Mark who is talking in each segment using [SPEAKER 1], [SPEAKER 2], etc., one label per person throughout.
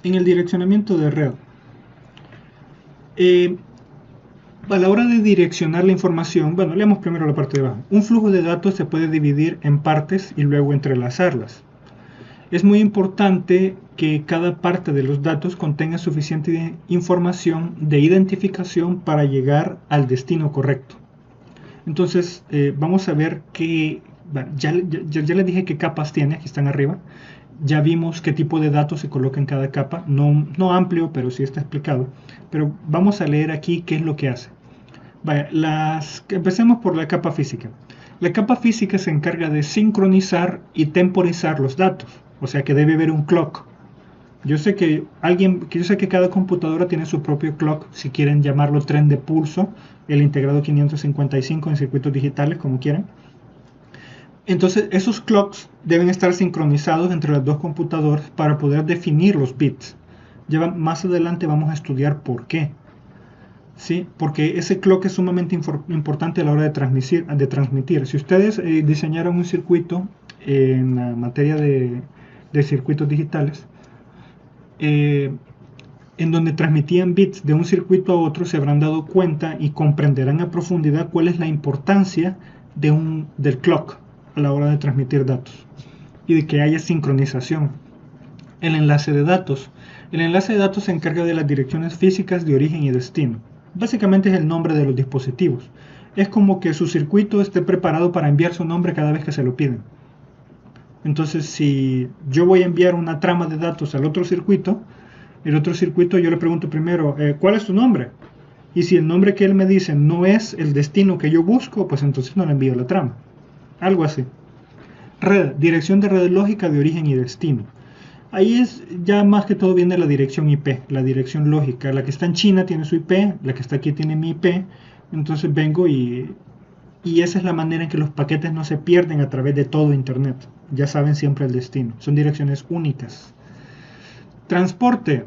[SPEAKER 1] En el direccionamiento de red, a la hora de direccionar la información, leamos primero la parte de abajo. Un flujo de datos se puede dividir en partes y luego entrelazarlas. Es muy importante que cada parte de los datos contenga suficiente información de identificación para llegar al destino correcto. Entonces, vamos a ver que ya les dije qué capas tiene, aquí están arriba. Ya vimos qué tipo de datos se coloca en cada capa, no amplio, pero sí está explicado. Pero vamos a leer aquí qué es lo que hace. Empecemos por la capa física. La capa física se encarga de sincronizar y temporizar los datos, o sea que debe haber un clock. Yo sé que cada computadora tiene su propio clock, si quieren llamarlo tren de pulso, el integrado 555 en circuitos digitales, como quieran. Entonces esos clocks deben estar sincronizados entre las dos computadoras para poder definir los bits. Más adelante vamos a estudiar por qué. ¿Sí? Porque ese clock es sumamente importante a la hora de transmitir. Si ustedes diseñaron un circuito en la materia de circuitos digitales, en donde transmitían bits de un circuito a otro, se habrán dado cuenta y comprenderán a profundidad cuál es la importancia del clock a la hora de transmitir datos y de que haya sincronización. El enlace de datos. El enlace de datos se encarga de las direcciones físicas de origen y destino. Básicamente es el nombre de los dispositivos. Es como que su circuito esté preparado para enviar su nombre cada vez que se lo piden. Entonces, si yo voy a enviar una trama de datos al otro circuito, el otro circuito yo le pregunto primero, ¿cuál es tu nombre? Y si el nombre que él me dice no es el destino que yo busco, pues entonces no le envío la trama. Algo así. Red, dirección de red lógica de origen y destino. Ahí es ya más que todo viene la dirección IP, la dirección lógica. La que está en China tiene su IP, la que está aquí tiene mi IP. Entonces vengo y esa es la manera en que los paquetes no se pierden a través de todo Internet. Ya saben siempre el destino. Son direcciones únicas. Transporte.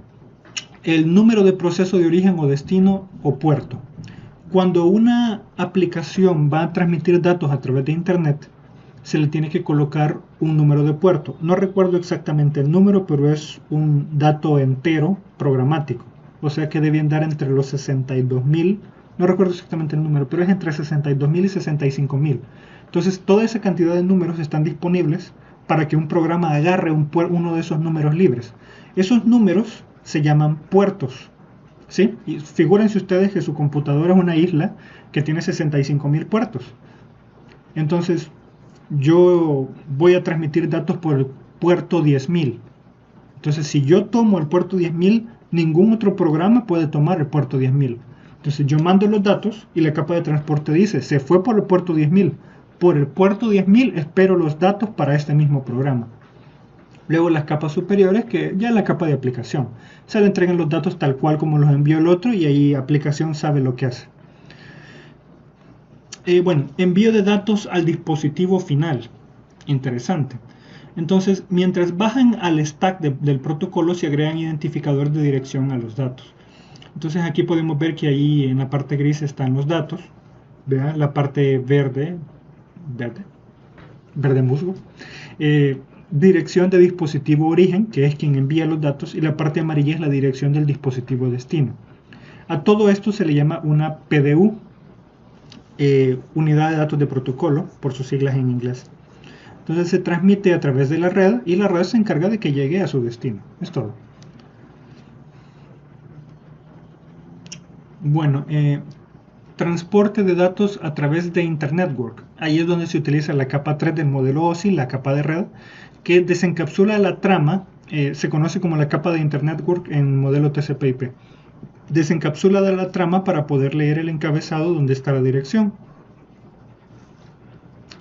[SPEAKER 1] El número de proceso de origen o destino o puerto. Cuando una aplicación va a transmitir datos a través de Internet, se le tiene que colocar un número de puerto. No recuerdo exactamente el número, pero es un dato entero programático. O sea que deben dar entre los 62.000, no recuerdo exactamente el número, pero es entre 62.000 y 65.000. Entonces toda esa cantidad de números están disponibles para que un programa agarre uno de esos números libres. Esos números se llaman puertos. ¿Sí? Y figúrense ustedes que su computadora es una isla que tiene 65.000 puertos. Entonces, yo voy a transmitir datos por el puerto 10.000. Entonces, si yo tomo el puerto 10.000, ningún otro programa puede tomar el puerto 10.000. Entonces, yo mando los datos y la capa de transporte dice, se fue por el puerto 10.000. Por el puerto 10.000 espero los datos para este mismo programa. Luego las capas superiores, que ya es la capa de aplicación. Se le entregan los datos tal cual como los envió el otro y ahí aplicación sabe lo que hace. Envío de datos al dispositivo final. Interesante. Entonces, mientras bajan al stack del protocolo, se agregan identificadores de dirección a los datos. Entonces aquí podemos ver que ahí en la parte gris están los datos. Vean la parte verde musgo. Dirección de dispositivo origen, que es quien envía los datos, y la parte amarilla es la dirección del dispositivo destino. A todo esto se le llama una PDU, unidad de datos de protocolo, por sus siglas en inglés. Entonces se transmite a través de la red y la red se encarga de que llegue a su destino. Es todo. Transporte de datos a través de Internet Network. Ahí es donde se utiliza la capa 3 del modelo OSI, la capa de red, que desencapsula la trama, se conoce como la capa de Internet Network en modelo TCP/IP. Desencapsula la trama para poder leer el encabezado donde está la dirección.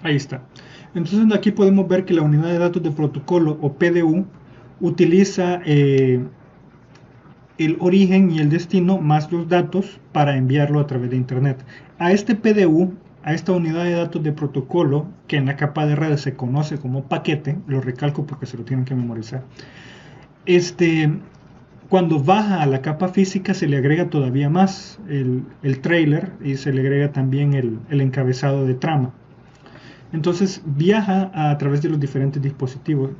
[SPEAKER 1] Ahí está. Entonces aquí podemos ver que la unidad de datos de protocolo o PDU utiliza el origen y el destino más los datos para enviarlo a través de Internet. A este PDU, a esta unidad de datos de protocolo, que en la capa de red se conoce como paquete, lo recalco porque se lo tienen que memorizar, cuando baja a la capa física se le agrega todavía más el trailer y se le agrega también el encabezado de trama. Entonces viaja a través de los diferentes dispositivos.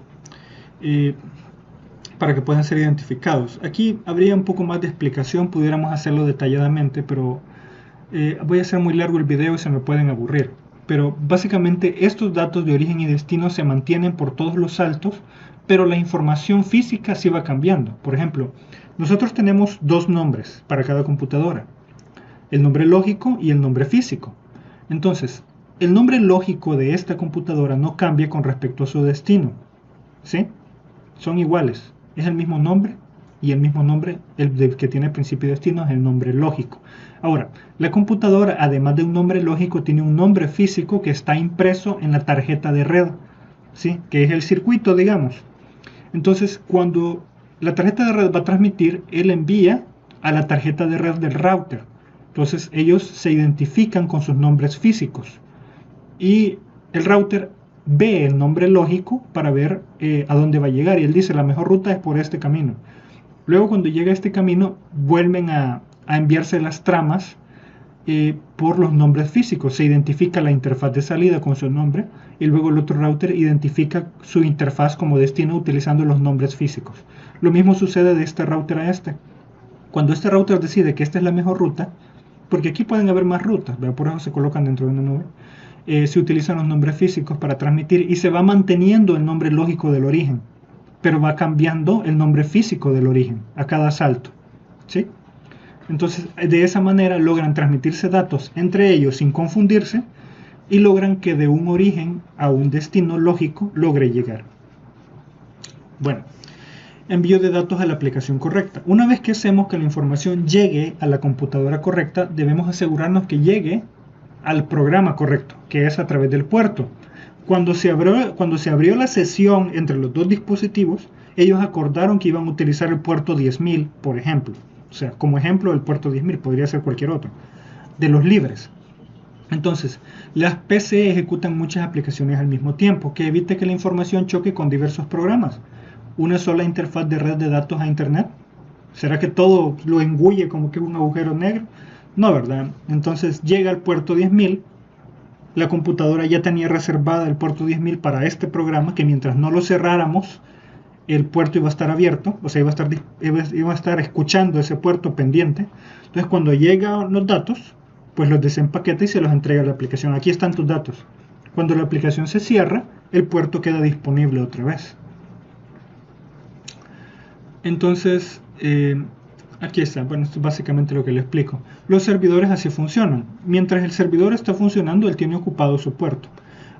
[SPEAKER 1] para que puedan ser identificados. Aquí habría un poco más de explicación, pudiéramos hacerlo detalladamente, pero voy a hacer muy largo el video y se me pueden aburrir. Pero básicamente estos datos de origen y destino se mantienen por todos los saltos, pero la información física sí va cambiando. Por ejemplo, nosotros tenemos dos nombres para cada computadora, el nombre lógico y el nombre físico. Entonces, el nombre lógico de esta computadora no cambia con respecto a su destino, ¿sí? Son iguales, es el mismo nombre, y el mismo nombre, el que tiene principio y destino, es el nombre lógico. Ahora, la computadora, además de un nombre lógico, tiene un nombre físico que está impreso en la tarjeta de red, ¿sí? Que es el circuito, digamos. Entonces, cuando la tarjeta de red va a transmitir, él envía a la tarjeta de red del router. Entonces, ellos se identifican con sus nombres físicos. Y el router ve el nombre lógico para ver a dónde va a llegar. Y él dice, la mejor ruta es por este camino. Luego, cuando llega a este camino, vuelven a enviarse las tramas por los nombres físicos. Se identifica la interfaz de salida con su nombre y luego el otro router identifica su interfaz como destino utilizando los nombres físicos. Lo mismo sucede de este router a este. Cuando este router decide que esta es la mejor ruta, porque aquí pueden haber más rutas, ¿verdad? Por eso se colocan dentro de una nube, se utilizan los nombres físicos para transmitir y se va manteniendo el nombre lógico del origen, pero va cambiando el nombre físico del origen a cada salto, ¿sí? Entonces, de esa manera logran transmitirse datos entre ellos sin confundirse y logran que de un origen a un destino lógico logre llegar. Bueno, envío de datos a la aplicación correcta. Una vez que hacemos que la información llegue a la computadora correcta, debemos asegurarnos que llegue al programa correcto, que es a través del puerto. Cuando se abrió la sesión entre los dos dispositivos, ellos acordaron que iban a utilizar el puerto 10.000, por ejemplo. O sea, como ejemplo, el puerto 10.000 podría ser cualquier otro, de los libres. Entonces, las PC ejecutan muchas aplicaciones al mismo tiempo, que evita que la información choque con diversos programas. ¿Una sola interfaz de red de datos a Internet? ¿Será que todo lo engulle como que es un agujero negro? No, ¿verdad? Entonces llega al puerto 10.000, la computadora ya tenía reservada el puerto 10.000 para este programa, que mientras no lo cerráramos, el puerto iba a estar abierto, o sea, iba a estar escuchando ese puerto pendiente. Entonces, cuando llegan los datos, pues los desempaqueta y se los entrega a la aplicación. Aquí están tus datos. Cuando la aplicación se cierra, el puerto queda disponible otra vez. Entonces, aquí está. Bueno, esto es básicamente lo que le explico. Los servidores así funcionan. Mientras el servidor está funcionando, él tiene ocupado su puerto.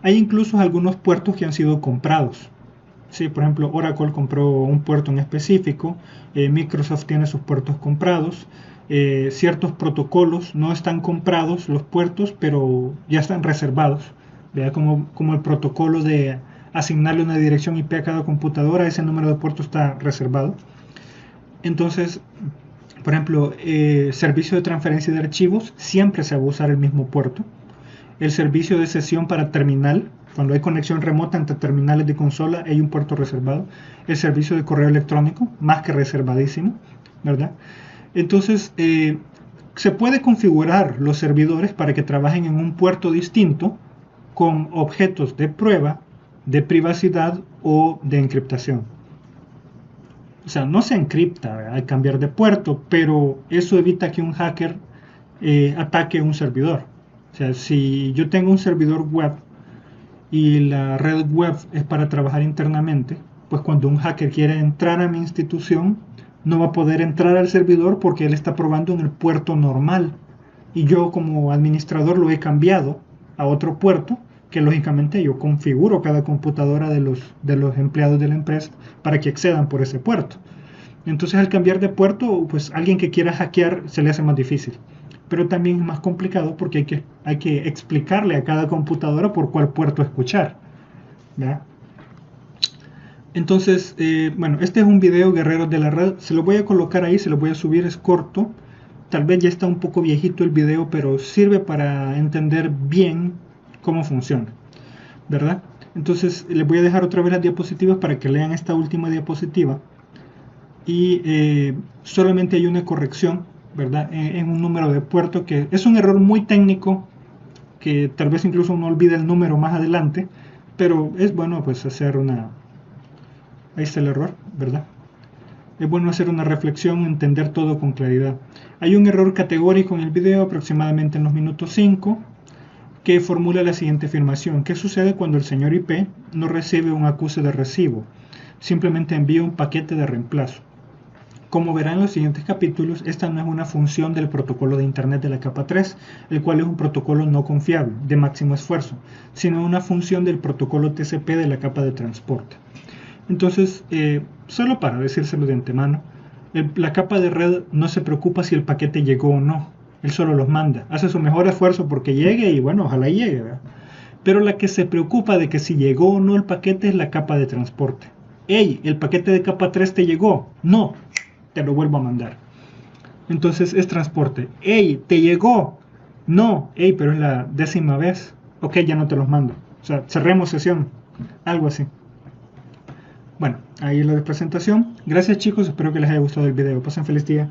[SPEAKER 1] Hay incluso algunos puertos que han sido comprados. Sí, por ejemplo, Oracle compró un puerto en específico, Microsoft tiene sus puertos comprados, ciertos protocolos no están comprados los puertos, pero ya están reservados. Vea como el protocolo de asignarle una dirección IP a cada computadora, ese número de puertos está reservado. Entonces, por ejemplo, servicio de transferencia de archivos, siempre se va a usar el mismo puerto. El servicio de sesión para terminal, cuando hay conexión remota entre terminales de consola, hay un puerto reservado. El servicio de correo electrónico, más que reservadísimo, ¿verdad? Entonces, se puede configurar los servidores para que trabajen en un puerto distinto con objetos de prueba, de privacidad o de encriptación. O sea, no se encripta al cambiar de puerto, pero eso evita que un hacker ataque un servidor. O sea, si yo tengo un servidor web y la red web es para trabajar internamente, pues cuando un hacker quiere entrar a mi institución, no va a poder entrar al servidor porque él está probando en el puerto normal. Y yo como administrador lo he cambiado a otro puerto, que lógicamente yo configuro cada computadora de los empleados de la empresa para que accedan por ese puerto. Entonces al cambiar de puerto, pues alguien que quiera hackear se le hace más difícil. Pero también es más complicado porque hay que explicarle a cada computadora por cuál puerto escuchar, ¿verdad? Entonces, bueno, este es un video Guerreros de la Red, se lo voy a colocar ahí, se lo voy a subir, es corto, tal vez ya está un poco viejito el video, pero sirve para entender bien cómo funciona, ¿verdad? Entonces, les voy a dejar otra vez las diapositivas para que lean esta última diapositiva y solamente hay una corrección, ¿verdad? En un número de puerto que es un error muy técnico que tal vez incluso uno olvide el número más adelante, pero es bueno pues hacer una... Ahí está el error, ¿verdad? Es bueno hacer una reflexión, entender todo con claridad. Hay un error categórico en el video, aproximadamente en los minutos 5, que formula la siguiente afirmación. ¿Qué sucede cuando el señor IP no recibe un acuse de recibo? Simplemente envía un paquete de reemplazo. Como verán en los siguientes capítulos, esta no es una función del protocolo de Internet de la capa 3, el cual es un protocolo no confiable, de máximo esfuerzo, sino una función del protocolo TCP de la capa de transporte. Entonces, solo para decírselo de antemano, la capa de red no se preocupa si el paquete llegó o no, él solo los manda, hace su mejor esfuerzo porque llegue y bueno, ojalá llegue, ¿verdad? Pero la que se preocupa de que si llegó o no el paquete es la capa de transporte. ¡Ey! ¿El paquete de capa 3 te llegó? No, te lo vuelvo a mandar. Entonces es transporte. ¡Ey! ¿Te llegó? No, ¡ey! Pero es la 10ª vez. Ok, ya no te los mando. O sea, cerremos sesión. Algo así. Bueno, ahí la presentación. Gracias chicos, espero que les haya gustado el video. Pasen feliz día.